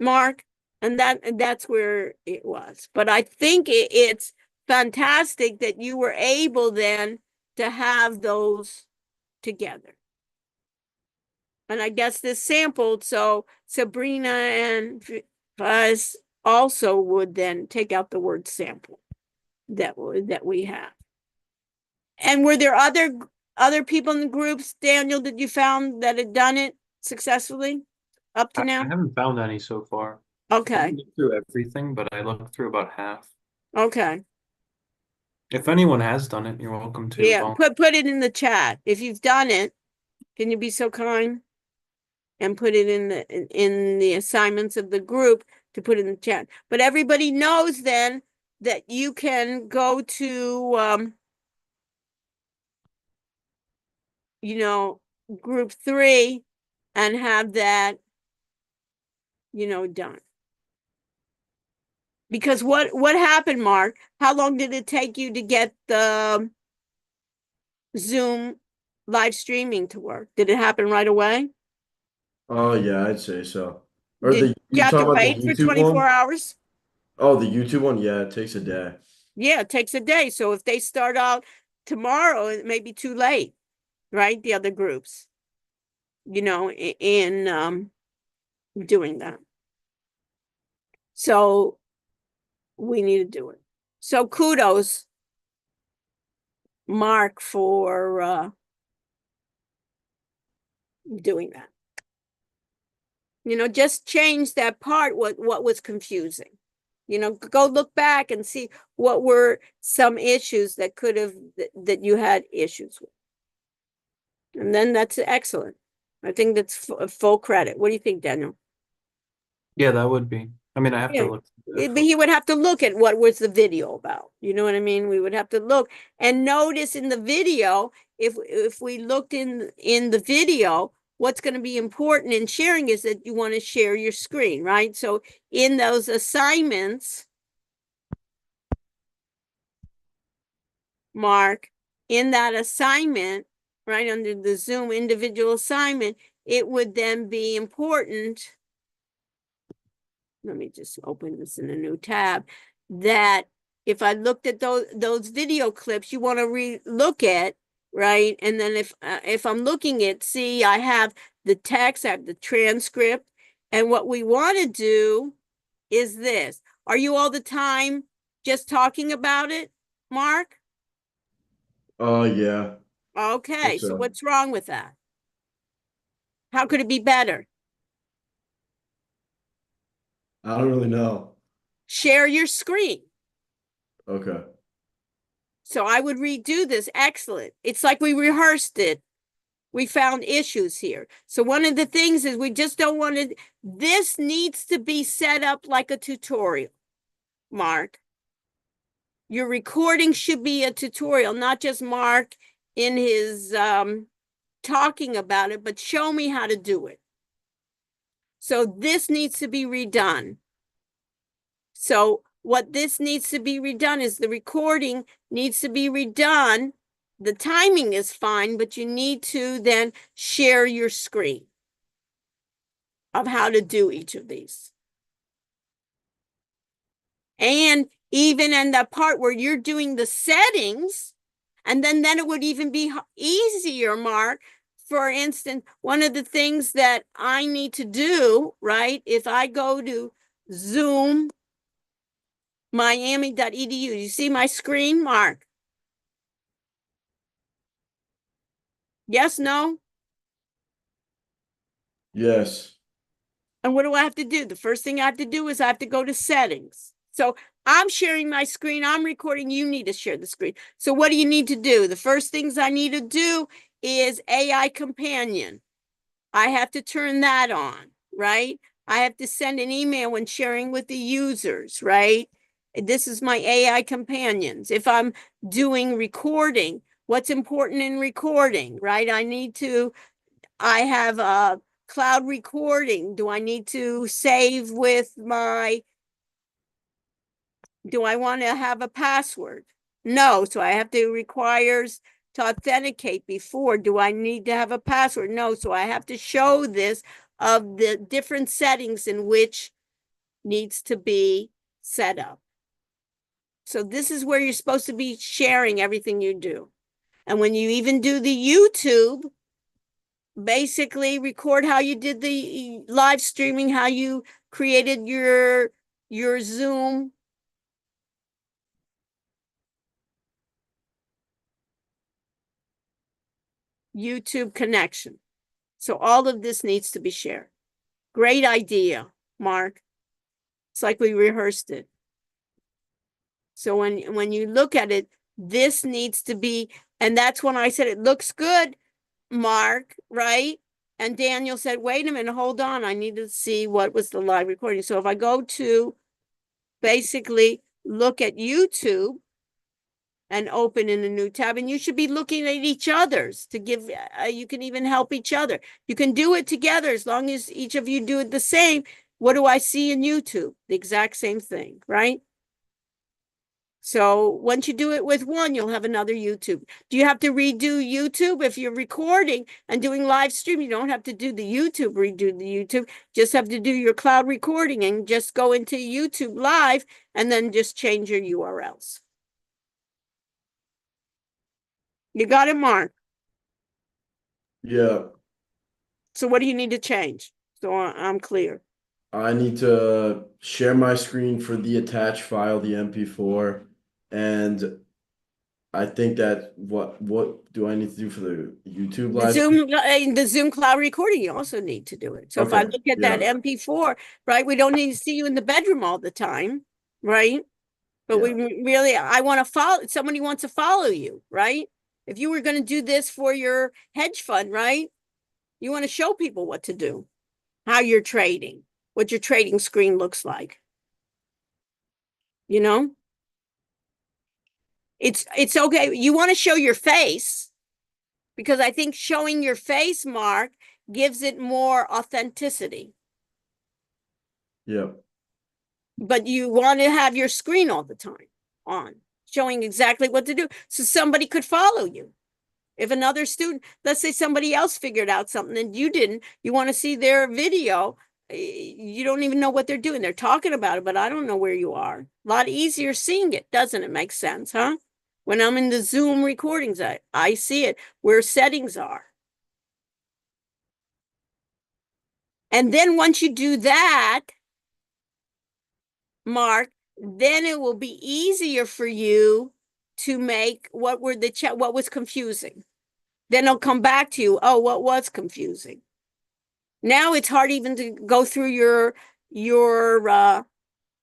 Mark? And that's where it was. But I think it's fantastic that you were able then to have those together. And I guess this sampled, so Sabrina and Fuzz also would then take out the word sample that we have. And were there other people in the groups, Daniel, that you found that had done it successfully up to I now? haven't found any so far. I Okay, haven't looked through everything, but I looked through about half. okay. If anyone has done it, you're welcome to. Yeah, put it in the chat. If you've done it, can you be so kind? and put it in the assignments of the group to put in the chat. But everybody knows then that you can go to group 3 and have that done. Because what happened, Mark? How long did it take you to get the Zoom live streaming to work? Did it happen right away? Oh yeah, I'd say so. Or Did you you have to talking about the wait for YouTube 24 one? hours? Oh, the YouTube one, yeah, it takes a day. Yeah, it takes a day. So if they start out tomorrow, it may be too late, right? The other groups, in doing that. So we need to do it. So kudos, Mark, for doing that. Just change that part, what was confusing. Go look back and see what were some issues that you had issues with. And then that's excellent. I think that's full credit. What do you think, Daniel? Yeah, that would be. I mean, I have Yeah. to look. But he would have to look at what was the video about. You know what I mean? We would have to look and notice in the video, if we looked in the video, what's going to be important in sharing is that you want to share your screen, right? So in those assignments, Mark, in that assignment, right under the Zoom individual assignment, it would then be important. Let me just open this in a new tab, that if I looked at those video clips, you want to re-look at, right? And then if I'm looking at, see, I have the text, I have the transcript, and what we want to do is this. Are you all the time just talking about it, Mark? Oh yeah. Okay, It's so what's wrong with that? How could it be better? I don't really know. Share your screen. Okay. So I would redo this. Excellent. It's like we rehearsed it. We found issues here. So one of the things is we just don't want to, this needs to be set up like a tutorial, Mark. Your recording should be a tutorial, not just Mark in his talking about it, but show me how to do it. So this needs to be redone. So what this needs to be redone is the recording needs to be redone. The timing is fine, but you need to then share your screen of how to do each of these. And even in the part where you're doing the settings, and then it would even be easier, Mark. For instance, one of the things that I need to do, right, if I go to Zoom Miami.edu. You see my screen, Mark? Yes, no? Yes. And what do I have to do? The first thing I have to do is I have to go to settings. So I'm sharing my screen. I'm recording. You need to share the screen. So what do you need to do? The first things I need to do is AI companion. I have to turn that on, right? I have to send an email when sharing with the users, right? This is my AI companions. If I'm doing recording, what's important in recording, right? I have a cloud recording. Do I need to save with do I want to have a password? No, so I have to requires to authenticate before. Do I need to have a password? No, so I have to show this of the different settings in which needs to be set up. So this is where you're supposed to be sharing everything you do. And when you even do the YouTube, basically record how you did the live streaming, how you created your Zoom YouTube connection. So all of this needs to be shared. Great idea, Mark. It's like we rehearsed it. So when you look at it, this needs to be, and that's when I said it looks good, Mark, right? And Daniel said, wait a minute, hold on. I need to see what was the live recording. So if I go to basically look at YouTube and open in a new tab, and you should be looking at each other's to give, you can even help each other. You can do it together as long as each of you do it the same. What do I see in YouTube? The exact same thing, right? So once you do it with one, you'll have another YouTube. Do you have to redo YouTube? If you're recording and doing live stream, you don't have to do the YouTube, redo the YouTube. Just have to do your cloud recording and just go into YouTube live and then just change your URLs. You got it, Mark? Yeah. So what do you need to change? So I'm clear. I need to share my screen for the attached file, the MP4, and I think that what do I need to do for the YouTube The live stream? Zoom cloud recording, you also need to do it. So if I Okay, look at that yeah. MP4, right, we don't need to see you in the bedroom all the time, right? But we really, I want to follow, somebody wants to follow you, right? If you were going to do this for your hedge fund, right? You want to show people what to do, how you're trading, what your trading screen looks like. You know? It's okay. You want to show your face because I think showing your face, Mark, gives it more authenticity. Yeah. But you want to have your screen all the time on, showing exactly what to do so somebody could follow you. If another student, let's say somebody else figured out something and you didn't, you want to see their video, you don't even know what they're doing. They're talking about it, but I don't know where you are. A lot easier seeing it, doesn't it make sense, huh? When I'm in the Zoom recordings, I see it where settings are. And then once you do that, Mark, then it will be easier for you to make what was confusing. Then it'll come back to you. Oh, what was confusing? Now it's hard even to go through your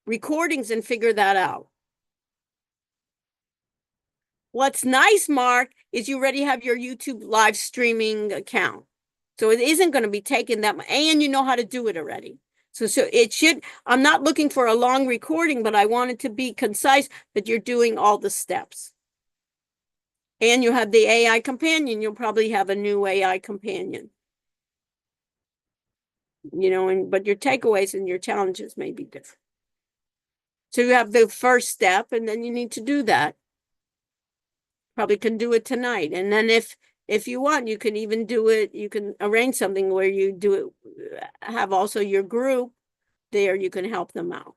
recordings and figure that out. What's nice, Mark, is you already have your YouTube live streaming account. So it isn't going to be taking that much, and you know how to do it already. So it should, I'm not looking for a long recording, but I want it to be concise, but you're doing all the steps. And you have the AI companion, you'll probably have a new AI companion. You know, but your takeaways and your challenges may be different. So you have the first step, and then you need to do that. Probably can do it tonight. And then if you want, you can even do it, you can arrange something where you do it, have also your group there, you can help them out.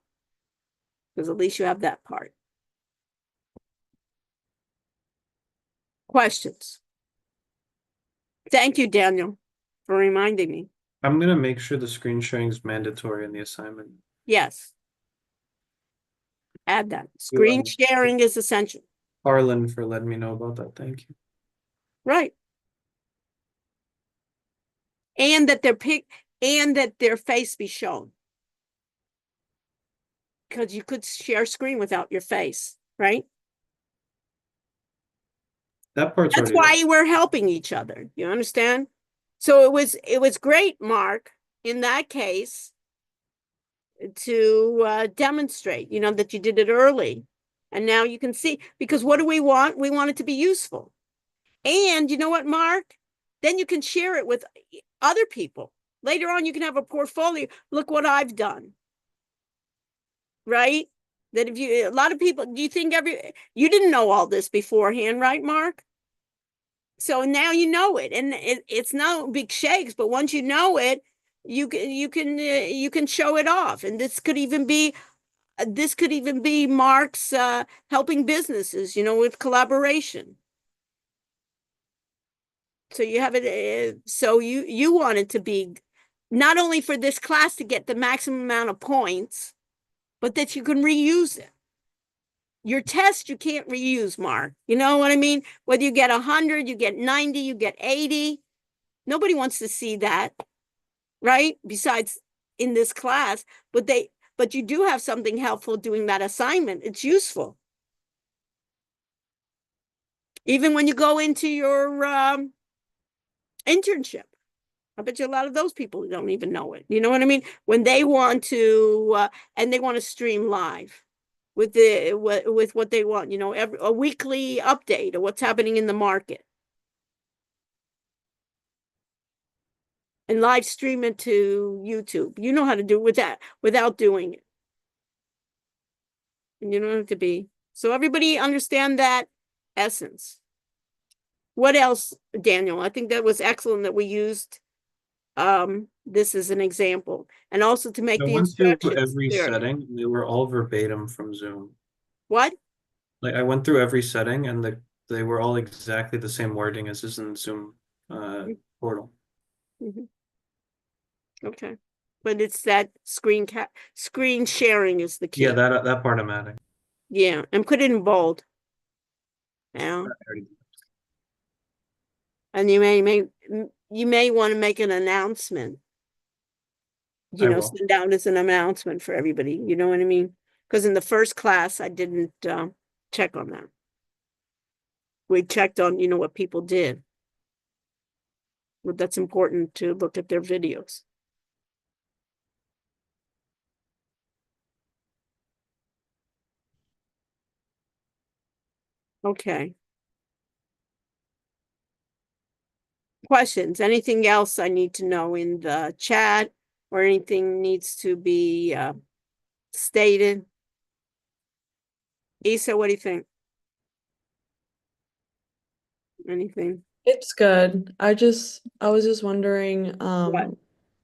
Because at least you have that part. Questions? Thank you, Daniel, for reminding me. I'm gonna make sure the screen sharing is mandatory in the assignment. Yes. Add that. Screen sharing is essential. Harlan for letting me know about that. Thank you. Right. And that their face be shown. Because you could share screen without your face, right? That part's That's already why we're helping each other. You understand? So it was great, Mark, in that case, to demonstrate, you know, that you did it early. And now you can see, because what do we want? We want it to be useful. And you know what, Mark? Then you can share it with other people. Later on, you can have a portfolio. Look what I've done. Right? That if you, a lot of people, do you think you didn't know all this beforehand, right, Mark? So now you know it, and it's no big shakes, but once you know it, you can show it off. And this could even be Mark's helping businesses, you know, with collaboration. So you have it. So you want it to be not only for this class to get the maximum amount of points, but that you can reuse it. Your test, you can't reuse, Mark. You know what I mean? Whether you get 100, you get 90, you get 80. Nobody wants to see that, right? Besides in this class, but you do have something helpful doing that assignment. It's useful. Even when you go into your internship, I bet you a lot of those people don't even know it. You know what I mean? When they want to, and they want to stream live with with what they want, you know, a weekly update of what's happening in the market. And live stream it to YouTube. You know how to do it with that without doing it. And you don't have to be. So everybody understand that essence. What else, Daniel? I think that was excellent that we used this as an example. And also to make I the went through instructions every clear. setting. They were all verbatim from Zoom. What? Like I went through every setting and they were all exactly the same wording as is in Zoom portal. Mhm. Okay. But it's that screen sharing is the key. Yeah, that part I'm adding. Yeah, and put it in bold. Yeah. And you may want to make an announcement. You I know, will. send out as an announcement for everybody. You know what I mean? Because in the first class, I didn't check on that. We checked on, you know, what people did. But that's important to look at their videos. Okay. Questions? Anything else I need to know in the chat or anything needs to be stated? Isa, what do you think? Anything? It's good. I was just wondering, What?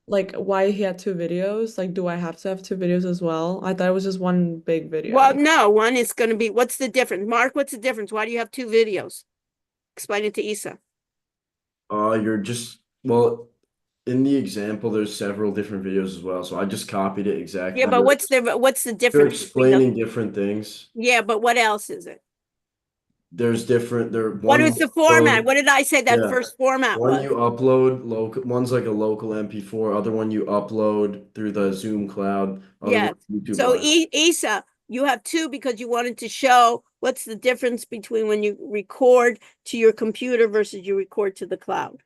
like why he had two videos. Like, do I have to have two videos as well? I thought it was just one big video. Well, no, one is going to be, what's the difference? Mark, what's the difference? Why do you have two videos? Explain it to Isa. You're just, well, in the example, there's several different videos as well. So I just copied it exactly. Yeah, but what's the They're difference between explaining different things. Yeah, but what else is it? There's different, What is the format? What did I say that Yeah. first format One was? you upload local, one's like a local MP4, other one you upload through the Zoom cloud, other Yes. one YouTube So Live. Isa, you have two because you wanted to show what's the difference between when you record to your computer versus you record to the cloud.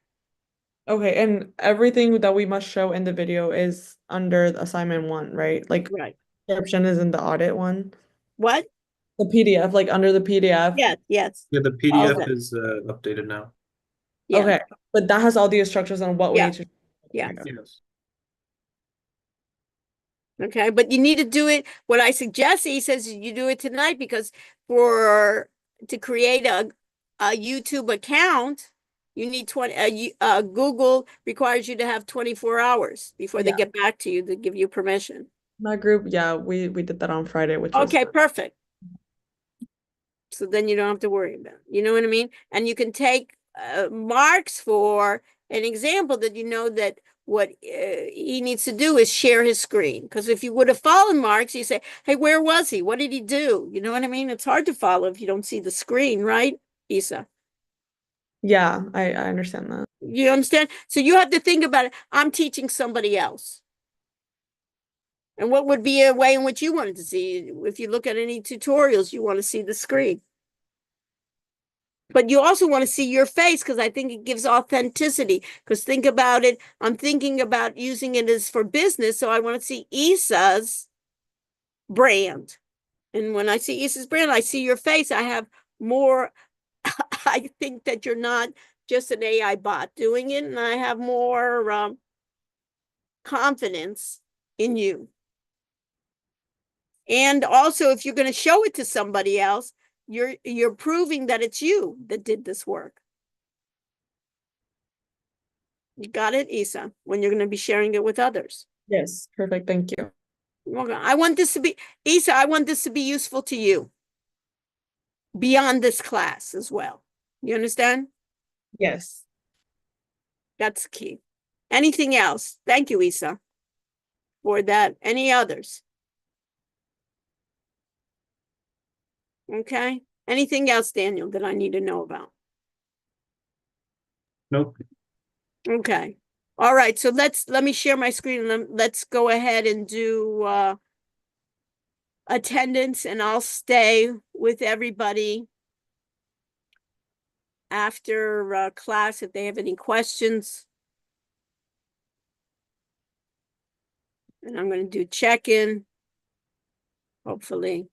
Okay, and everything that we must show in the video is under the assignment one, right? Like Right. description is in the audit one. What? The PDF, like under the PDF. Yes, yes. Yeah, the All PDF that. is updated now. Yeah. Okay, but that has all the instructions on what we Yeah. need to. Yeah. Yes. Okay, but you need to do it. What I suggest, he says, you do it tonight because to create a YouTube account, you need Google requires you to have 24 hours before they Yeah. get back to you to give you permission. My group, yeah, we did that on Friday, which was Okay, perfect. So then you don't have to worry about it. You know what I mean? And you can take marks for an example that you know that what he needs to do is share his screen. Because if you would have followed Mark's, you say, hey, where was he? What did he do? You know what I mean? It's hard to follow if you don't see the screen, right, Isa? Yeah, I understand that. You understand? So you have to think about it. I'm teaching somebody else. And what would be a way in which you wanted to see? If you look at any tutorials, you want to see the screen. But you also want to see your face because I think it gives authenticity. Because think about it, I'm thinking about using it as for business. So I want to see Isa's brand. And when I see Isa's brand, I see your face. I have more, I think that you're not just an AI bot doing it. And I have more confidence in you. And also, if you're going to show it to somebody else, you're proving that it's you that did this work. You got it, Isa, when you're going to be sharing it with others. Yes, perfect. Thank you. I want this to be, Isa, I want this to be useful to you beyond this class as well. You understand? Yes. That's key. Anything else? Thank you, Isa, for that. Any others? Okay. Anything else, Daniel, that I need to know about? Nope. Okay. All right. So let me share my screen and let's go ahead and do attendance, and I'll stay with everybody after class if they have any questions. And I'm going to do check-in. Hopefully,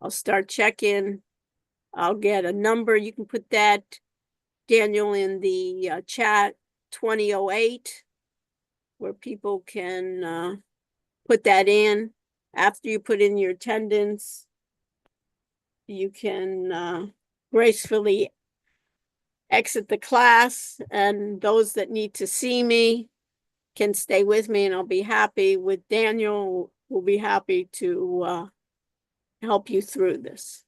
I'll start check-in. I'll get a number. You can put that, Daniel, in the chat, 2008, where people can put that in. After you put in your attendance, you can gracefully exit the class, and those that need to see me can stay with me, and I'll be happy with Daniel. We'll be happy to help you through this.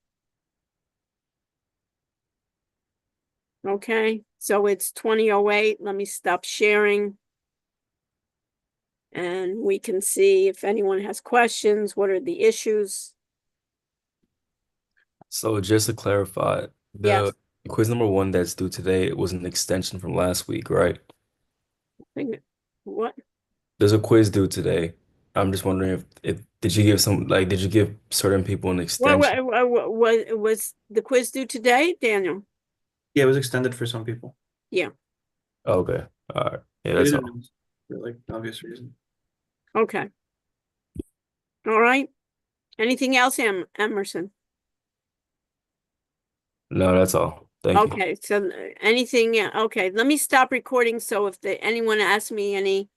Okay, so it's 2008. Let me stop sharing. And we can see if anyone has questions, what are the issues? So just to clarify, Yes. the quiz number 1 that's due today was an extension from last week, right? What? There's a quiz due today. I'm just wondering if did you give did you give certain people an extension? Was the quiz due today, Daniel? Yeah, it was extended for some people. Yeah. Okay. All right. Yeah, They that's didn't all. know for like obvious reason. Okay. All right. Anything else, Emerson? No, that's all. Thank you. Okay, so anything, okay, let me stop recording. So if anyone asks me any